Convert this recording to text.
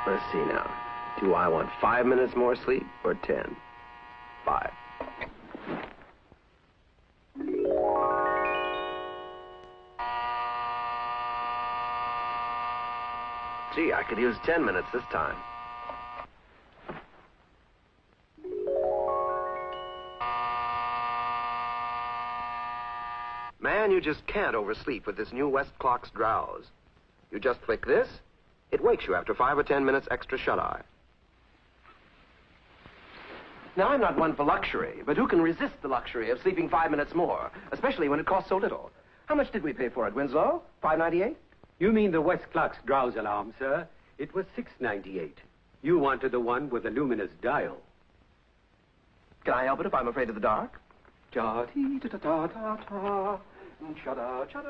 Let's see now. Do I want 5 minutes more sleep or 10? 5. Gee, I could use 10 minutes this time. Man, you just can't oversleep with this new westclox drowse. You just click this, it wakes you after 5 or 10 minutes extra shut-eye. Now, I'm not one for luxury, but who can resist the luxury of sleeping 5 minutes more, especially when it costs so little? How much did we pay for it, Winslow? $5.98? You mean the westclox drowse alarm, sir? It was $6.98. You wanted the one with the luminous dial. Can I help it if I'm afraid of the dark? Ja-dee-da-da-da-da-da. Cha-da-cha-da.